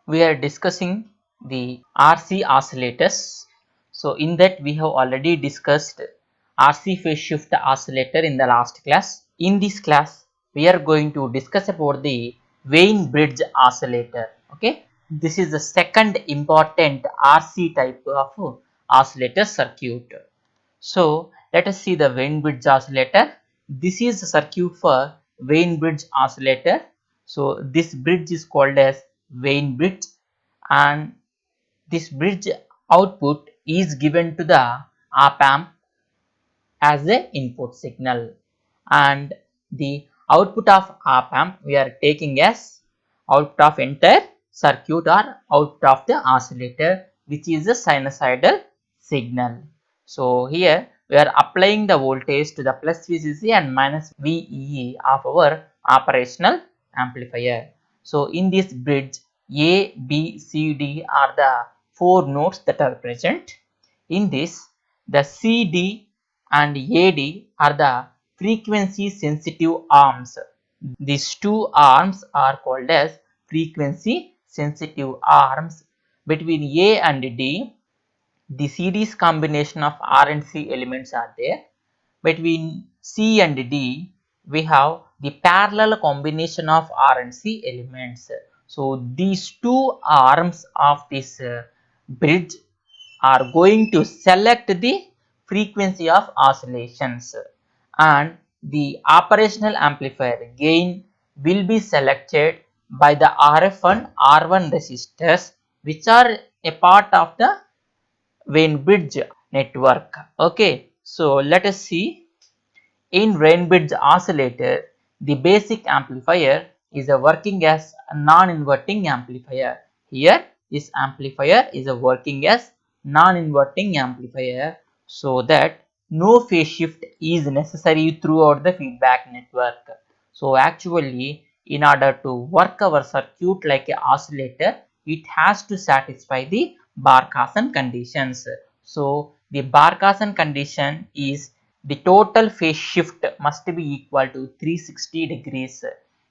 we are discussing the RC oscillators. So in that we have already discussed RC phase shift oscillator in the last class. In this class we are going to discuss about the Wien bridge oscillator. Okay, this is the second important RC type of oscillator circuit. So let us see the Wien bridge oscillator. This is the circuit for Wien bridge oscillator. So this bridge is called as Wien bridge, and this bridge output is given to the op amp as a input signal, and the output of op amp we are taking as output of entire circuit or output of the oscillator, which is a sinusoidal signal. So here we are applying the voltage to the plus VCC and minus VEE of our operational amplifier. So in this bridge, A, B, C, D are the four nodes that are present. In this, the CD and AD are the frequency sensitive arms. These two arms are called as frequency sensitive arms. Between A and D, the series combination of R and C elements are there. Between C and D, we have the parallel combination of R and C elements. So these two arms of this bridge are going to select the frequency of oscillations, and the operational amplifier gain will be selected by the RF and R1 resistors, which are a part of the Wien bridge network. Okay, so let us see. In Wien bridge oscillator, the basic amplifier is a working as a non-inverting amplifier. Here, this amplifier is a working as non-inverting amplifier, so that no phase shift is necessary throughout the feedback network. So actually, in order to work our circuit like a oscillator, it has to satisfy the Barkhausen conditions. So the Barkhausen condition is the total phase shift must be equal to 360 degrees.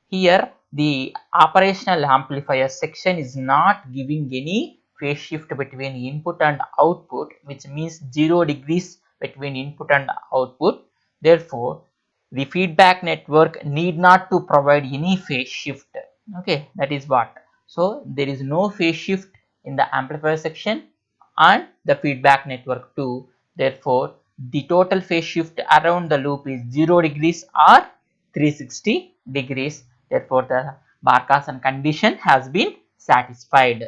Here the operational amplifier section is not giving any phase shift between input and output, which means 0 degrees between input and output. Therefore, the feedback network need not to provide any phase shift. Okay, that is what. So there is no phase shift in the amplifier section and the feedback network too. Therefore, the total phase shift around the loop is 0 degrees or 360 degrees. Therefore, the Barkhausen condition has been satisfied.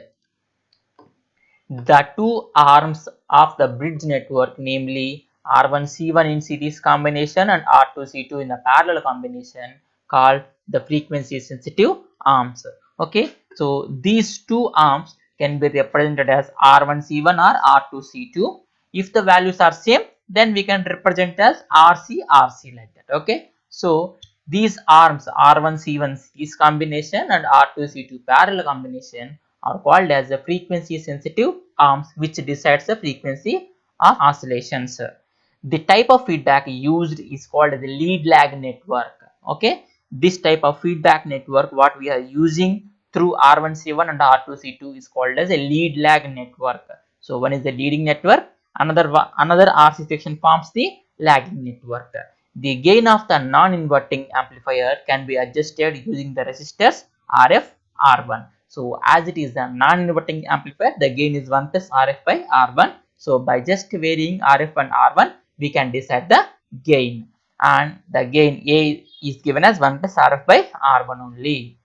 The two arms of the bridge network, namely R1C1 in series combination and R2C2 in a parallel combination, called the frequency sensitive arms. Okay, so these two arms can be represented as R1C1 or R2C2. If the values are same, then we can represent as RC like that. Okay, so these arms R1C1 series combination and R2C2 parallel combination are called as the frequency sensitive arms, which decides the frequency of oscillations. The type of feedback used is called the lead lag network. Okay, this type of feedback network what we are using through R1C1 and R2C2 is called as a lead lag network. So one is the leading network, another RC section forms the lagging network. The gain of the non-inverting amplifier can be adjusted using the resistors RF R1. So as it is a non-inverting amplifier, the gain is 1 plus RF by R1. So by just varying RF and R1, we can decide the gain, and the gain A is given as 1 plus RF by R1 only.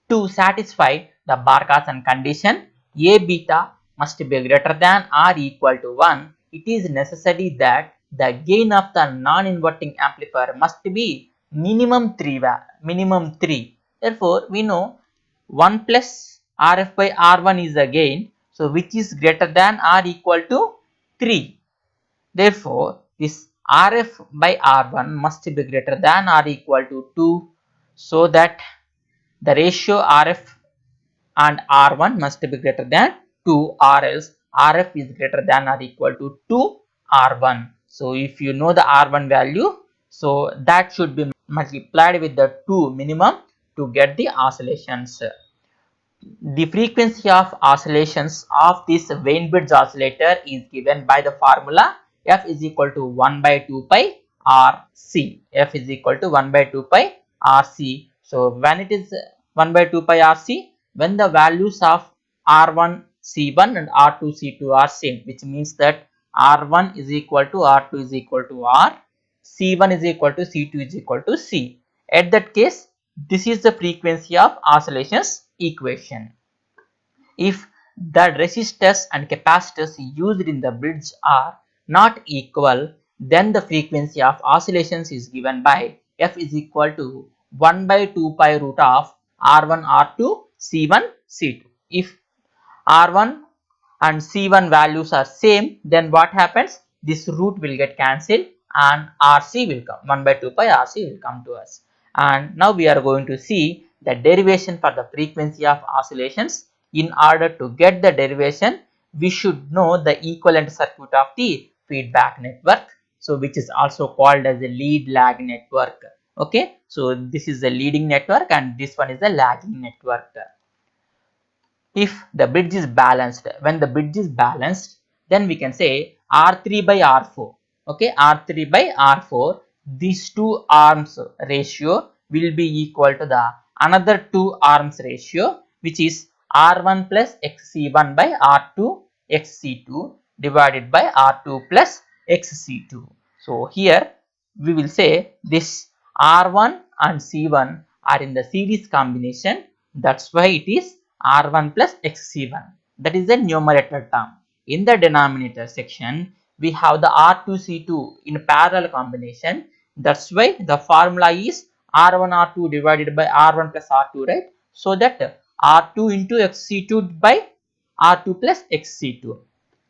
To satisfy the Barkhausen condition, A beta must be greater than or equal to 1. It is necessary that the gain of the non-inverting amplifier must be minimum 3. Therefore, we know 1 plus RF by R1 is the gain, so which is greater than or equal to 3. Therefore, this RF by R1 must be greater than or equal to 2, so that the ratio RF and R1 must be greater than 2, or else RF is greater than or equal to 2 R1. So if you know the R1 value, so that should be multiplied with the 2 minimum to get the oscillations. The frequency of oscillations of this Wien-Bridge oscillator is given by the formula f is equal to 1 by 2 pi RC. F is equal to 1 by 2 pi RC. So when it is 1 by 2 pi RC, when the values of R1 C1 and R2 C2 are same, which means that R1 is equal to R2 is equal to R, C1 is equal to C2 is equal to C. At that case, this is the frequency of oscillations equation. If the resistors and capacitors used in the bridge are not equal, then the frequency of oscillations is given by f is equal to 1 by 2 pi root of R1 R2 C1 C2. If R1 and C1 values are same, then what happens? This root will get cancelled and RC will come. 1 by 2 pi RC will come to us. And now we are going to see the derivation for the frequency of oscillations. In order to get the derivation, we should know the equivalent circuit of the feedback network. So which is also called as a lead lag network. Okay. So this is the leading network and this one is the lagging network. If the bridge is balanced, when the bridge is balanced, then we can say R3 by R4. Okay, R3 by R4, these two arms ratio will be equal to the another two arms ratio, which is R1 plus XC1 by R2 XC2 divided by R2 plus XC2. So here we will say this R1 and C1 are in the series combination, that's why it is R1 plus XC1. That is the numerator term. In the denominator section, we have the R2C2 in parallel combination. That's why the formula is R1 R2 divided by R1 plus R2, right? So that R2 into XC2 by R2 plus XC2,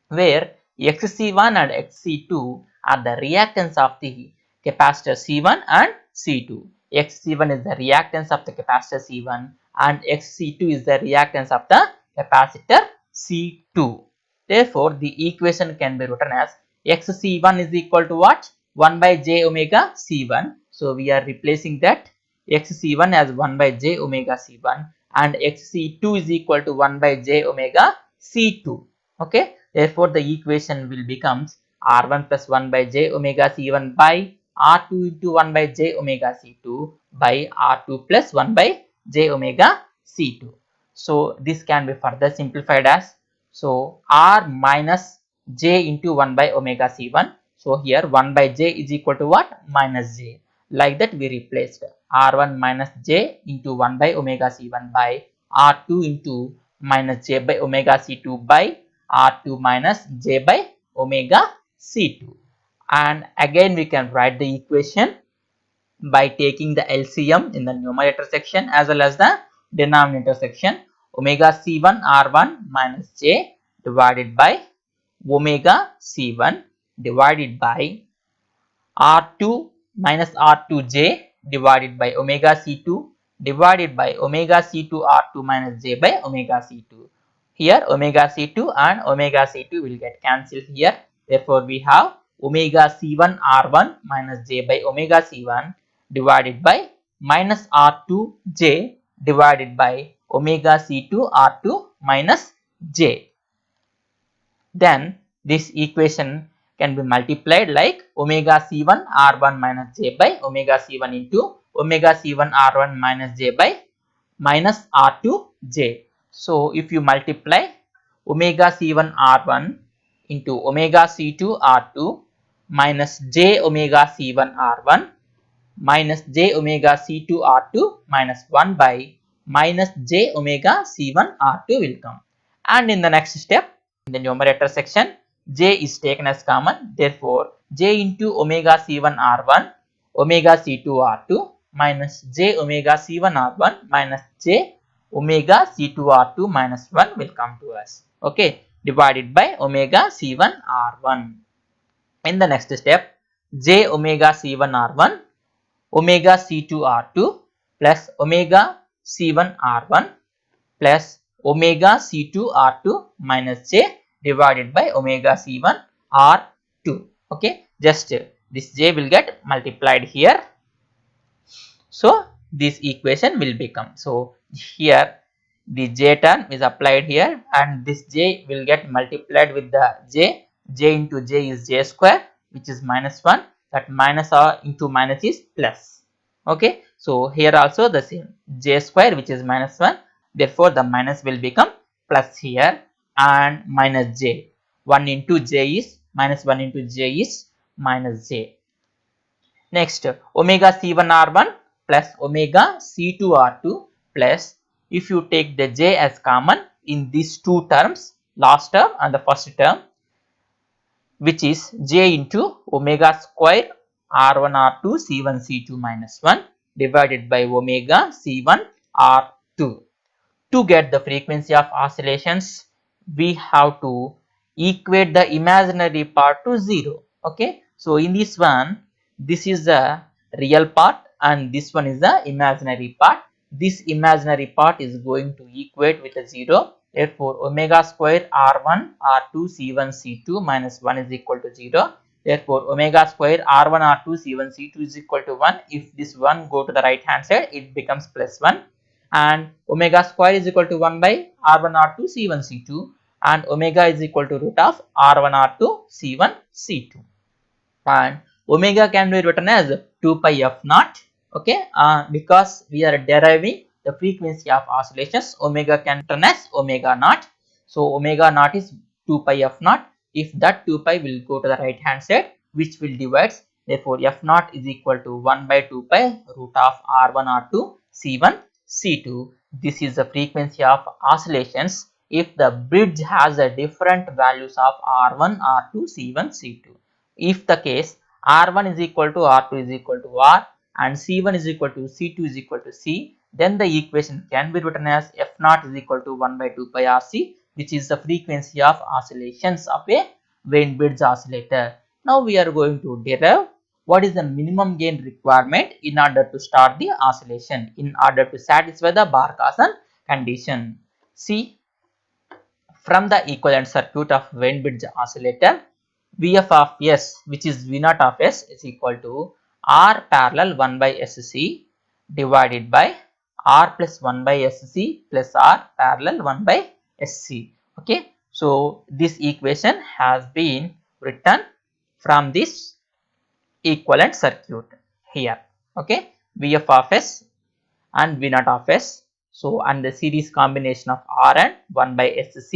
where XC1 and XC2 are the reactance of the capacitor C1 and C2. XC1 is the reactance of the capacitor C1 and XC2 is the reactance of the capacitor C2. Therefore, the equation can be written as XC1 is equal to what? 1 by j omega C1. So, we are replacing that XC1 as 1 by j omega C1 and XC2 is equal to 1 by j omega C2. Okay. Therefore, the equation will becomes R1 plus 1 by j omega C1 by R2 into 1 by j omega C2 by R2 plus 1 by j omega C2. So, this can be further simplified as, so R minus j into 1 by omega C1. So, here 1 by j is equal to what? Minus j. Like that we replaced R1 minus j into 1 by omega C1 by R2 into minus j by omega C2 by R2 minus j by omega C2. And again we can write the equation by taking the LCM in the numerator section as well as the denominator section. Omega C1 R1 minus j divided by omega C1 divided by R2 minus R2j divided by omega C2 divided by omega C2 R2 minus j by omega C2. Here omega C2 and omega C2 will get cancelled here. Therefore, we have omega C1 R1 minus j by omega C1 divided by minus R2j divided by omega C2 R2 minus j. Then this equation can be multiplied like omega C1 R1 minus j by omega C1 into omega C1 R1 minus j by minus R2j. So, if you multiply omega C1 R1 into omega C2 R2 minus j omega C1 R1 minus j omega C2 R2 minus 1 by minus j omega C1 R2 will come. And in the next step, in the numerator section, j is taken as common. Therefore, j into omega C1 R1 omega C2 R2 minus j omega C1 R1 minus j omega C2 R2 minus 1 will come to us. Okay, divided by omega C1 R1. In the next step, j omega C1 R1 omega C2 R2 plus omega C1 R1 plus omega C2 R2 minus j divided by omega C1 R2. Okay, just this j will get multiplied here. So, this equation will become, so here the j term is applied here, and this j will get multiplied with the j into j is j square, which is minus 1, that minus or into minus is plus. Okay, so here also the same, j square which is minus 1, therefore the minus will become plus here, and minus j, 1 into j is minus 1 into j is minus j. Next, omega C1 R1 plus omega C2 R2 plus, if you take the j as common in these two terms, last term and the first term, which is j into omega square R1 R2 C1 C2 minus 1 divided by omega C1 R2. To get the frequency of oscillations, we have to equate the imaginary part to 0. Okay, so in this one, this is the real part and this one is the imaginary part. This imaginary part is going to equate with a 0. Therefore, omega square R1 R2 C1 C2 minus 1 is equal to 0. Therefore, omega square R1 R2 C1 C2 is equal to 1. If this 1 go to the right hand side, it becomes plus 1. And omega square is equal to 1 by R1 R2 C1 C2, and omega is equal to root of R1 R2 C1 C2, and omega can be written as 2 pi f naught. Okay, because we are deriving the frequency of oscillations, omega can be written as omega naught. So omega naught is 2 pi f naught. If that 2 pi will go to the right hand side, which will divide, therefore f naught is equal to 1 by 2 pi root of R1 R2 C1 C2. This is the frequency of oscillations if the bridge has a different values of R1 R2 C1 C2. If the case R1 is equal to R2 is equal to R and C1 is equal to C2 is equal to C, then the equation can be written as f naught is equal to 1 by 2 pi RC, which is the frequency of oscillations of a Wien bridge oscillator. Now we are going to derive what is the minimum gain requirement in order to start the oscillation, in order to satisfy the Barkhausen condition. See, from the equivalent circuit of Wien bridge oscillator, Vf of S, which is V naught of S, is equal to R parallel 1 by Sc divided by R plus 1 by Sc plus R parallel 1 by Sc. Okay, so this equation has been written from this equivalent circuit here. Okay, Vf of S and V naught of S. So, and the series combination of R and 1 by Sc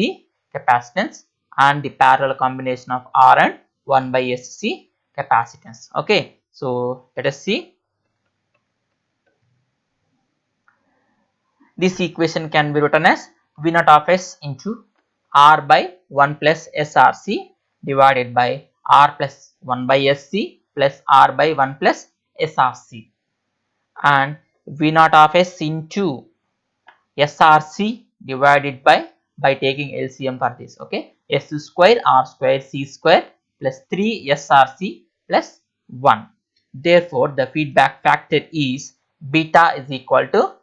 capacitance and the parallel combination of R and 1 by Sc capacitance. Okay, so let us see. This equation can be written as V naught of S into R by 1 plus SRC divided by R plus 1 by Sc plus R by 1 plus SRC, and V naught of S into SRC divided by taking LCM for this. Okay, S square R square C square plus 3 SRC plus 1. Therefore, the feedback factor is beta is equal to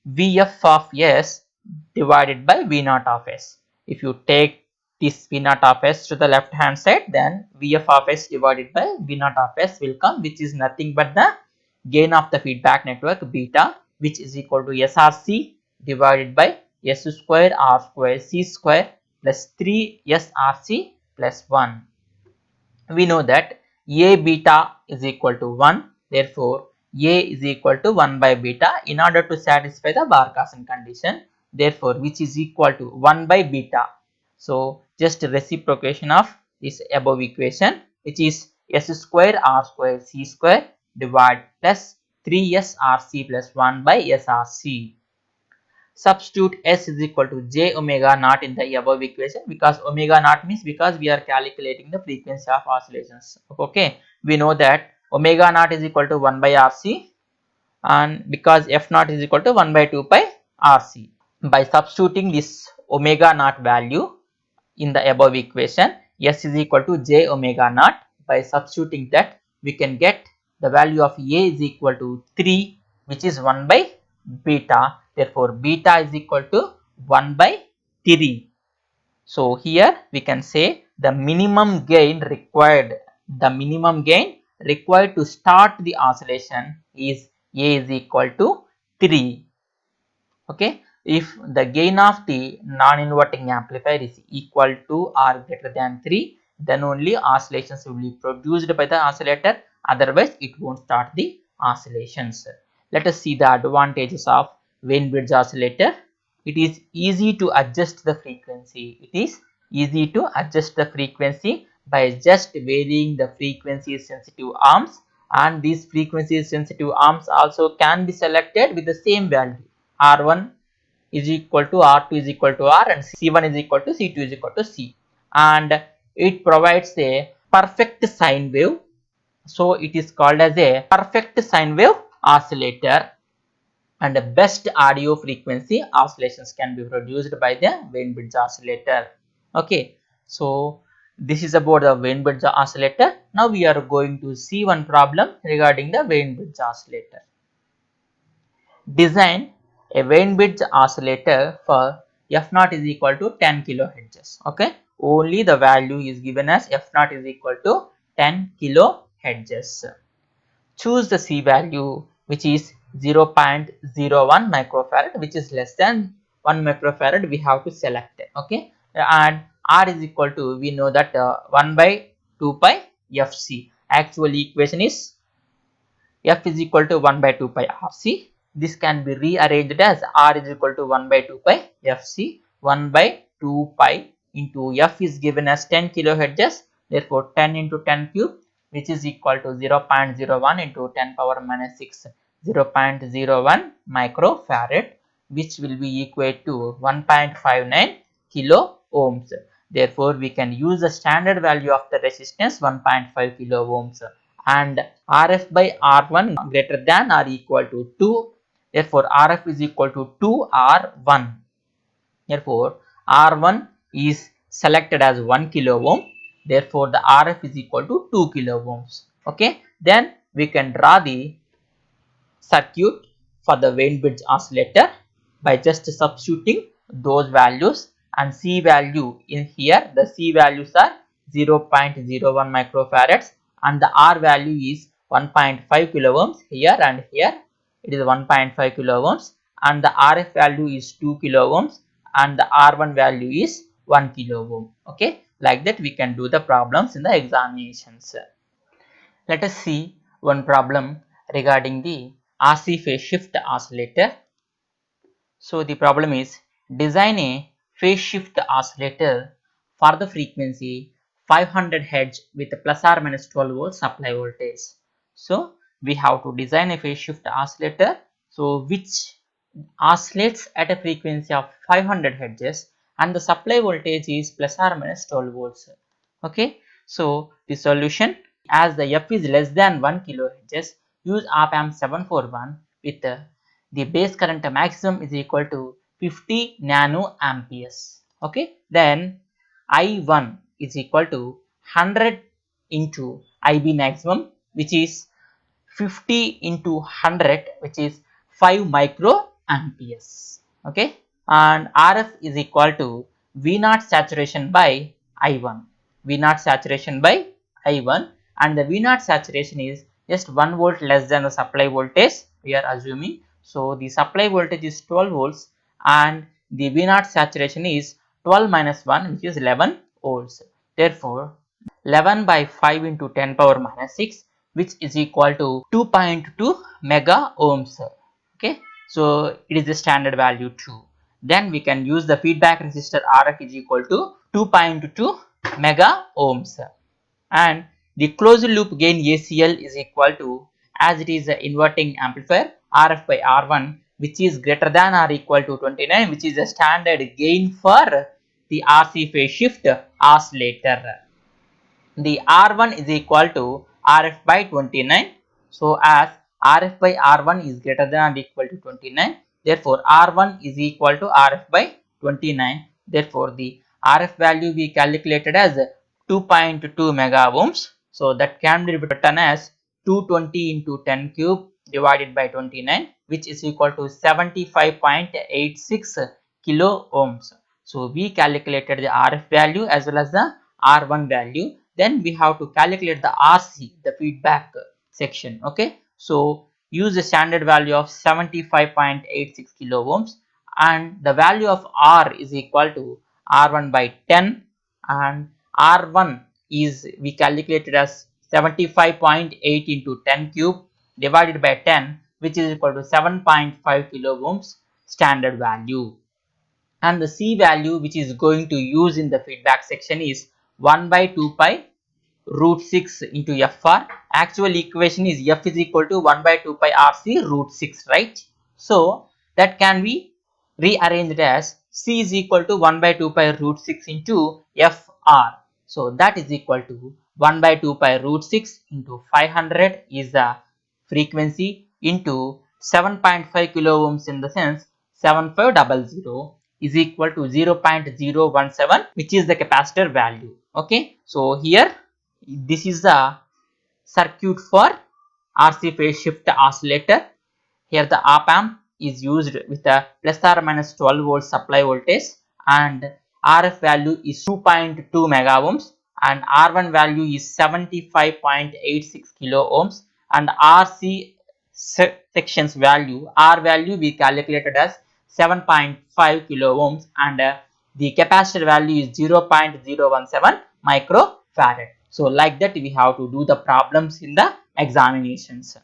Vf of S divided by V naught of S. If you take this V naught of S to the left hand side, then Vf of S divided by V naught of S will come, which is nothing but the gain of the feedback network beta, which is equal to SRC divided by S square R square C square plus 3 SRC plus 1. We know that A beta is equal to 1. Therefore, A is equal to 1 by beta in order to satisfy the Barkhausen condition. Therefore, which is equal to 1 by beta. So, just reciprocation of this above equation, which is S square R square C square divide plus 3SRC plus 1 by SRC. Substitute S is equal to j omega naught in the above equation, because omega naught means because we are calculating the frequency of oscillations. Okay, we know that omega naught is equal to 1 by RC, and because f naught is equal to 1 by 2 pi RC. By substituting this omega naught value in the above equation, S is equal to j omega naught. By substituting that, we can get the value of A is equal to 3, which is 1 by beta. Therefore, beta is equal to 1 by 3. So, here we can say the minimum gain required, to start the oscillation is A is equal to 3. Okay, if the gain of the non-inverting amplifier is equal to or greater than 3, then only oscillations will be produced by the oscillator, otherwise it won't start the oscillations. Let us see the advantages of Wien-Bridge oscillator. It is easy to adjust the frequency. It is easy to adjust the frequency by just varying the frequency sensitive arms, and these frequency sensitive arms also can be selected with the same value. R1 is equal to R2 is equal to R, and C1 is equal to C2 is equal to C, and it provides a perfect sine wave. So it is called as a perfect sine wave oscillator, and the best audio frequency oscillations can be produced by the Wien-Bridge oscillator. Okay, so this is about the Wien-Bridge oscillator. Now we are going to see one problem regarding the Wien-Bridge oscillator. Design a Wien-Bridge oscillator for f0 is equal to 10 kilohertz. Okay, only the value is given as f0 is equal to 10 kilohertz. Choose the C value, which is 0.01 microfarad, which is less than 1 microfarad. We have to select it. Okay, and R is equal to, we know that 1 by 2 pi fc. Actual equation is f is equal to 1 by 2 pi rc. This can be rearranged as R is equal to 1 by 2 pi fc. 1 by 2 pi into f is given as 10 kilohertz. Therefore 10 into 10 cube, which is equal to 0.01 into 10 power minus 6, 0.01 microfarad, which will be equal to 1.59 kilo ohms. Therefore we can use the standard value of the resistance 1.5 kilo ohms, and Rf by R1 greater than or equal to 2. Therefore Rf is equal to 2R1. Therefore R1 is selected as 1 kilo ohm. Therefore the Rf is equal to 2 kilo ohms. Okay, then we can draw the circuit for the Wien-Bridge oscillator by just substituting those values, and C value in here, the C values are 0.01 microfarads and the R value is 1.5 kilo ohms here, and here it is 1.5 kilo ohms, and the RF value is 2 kilo ohms and the R1 value is 1 kilo ohm. Okay, like that we can do the problems in the examinations. Let us see one problem regarding the RC phase shift oscillator. So the problem is, design a phase shift oscillator for the frequency 500 Hz with a plus or minus 12 volt supply voltage. So we have to design a phase shift oscillator, so which oscillates at a frequency of 500 Hz and the supply voltage is plus or minus 12 volts. Okay, so the solution, as the f is less than 1 kilohertz, use op amp 741 with the base current maximum is equal to 50 nano amperes. Okay, then I1 is equal to 100 into IB maximum, which is 50 into 100, which is 5 micro amperes. Okay, and RF is equal to V0 saturation by I1. V0 saturation by I1, and the V0 saturation is just 1 volt less than the supply voltage we are assuming. So the supply voltage is 12 volts and the V0 saturation is 12 minus 1, which is 11 volts. Therefore 11 by 5 into 10 power minus 6, which is equal to 2.2 mega ohms. Okay, so it is the standard value too. Then we can use the feedback resistor RF is equal to 2.2 mega ohms, and the closed loop gain ACL is equal to, as it is an inverting amplifier, RF by R1, which is greater than or equal to 29, which is a standard gain for the RC phase shift oscillator. The R1 is equal to RF by 29. So as RF by R1 is greater than or equal to 29, therefore R1 is equal to RF by 29. Therefore the RF value we calculated as 2.2 mega ohms. So that can be written as 220 into 10 cube divided by 29, which is equal to 75.86 kilo ohms. So we calculated the RF value as well as the R1 value. Then we have to calculate the RC, the feedback section. Okay, so use the standard value of 75.86 kilo ohms and the value of R is equal to R1 by 10, and R1 is we calculated as 75.8 into 10 cube divided by 10, which is equal to 7.5 kilo ohms standard value. And the C value which is going to use in the feedback section is 1 by 2 pi root 6 into FR. Actual equation is F is equal to 1 by 2 pi RC root 6, right? So that can be rearranged as C is equal to 1 by 2 pi root 6 into FR. So that is equal to 1 by 2 pi root 6 into 500 is the frequency into 7.5 kilo ohms, in the sense 7500 is equal to 0.017, which is the capacitor value. Okay, so here this is the circuit for RC phase shift oscillator. Here the op amp is used with a plus or minus 12 volt supply voltage, and RF value is 2.2 mega ohms, and R1 value is 75.86 kilo ohms, and RC sections value, R value we calculated as 7.5 kilo ohms, and the capacitor value is 0.017 microfarad. So like that we have to do the problems in the examinations.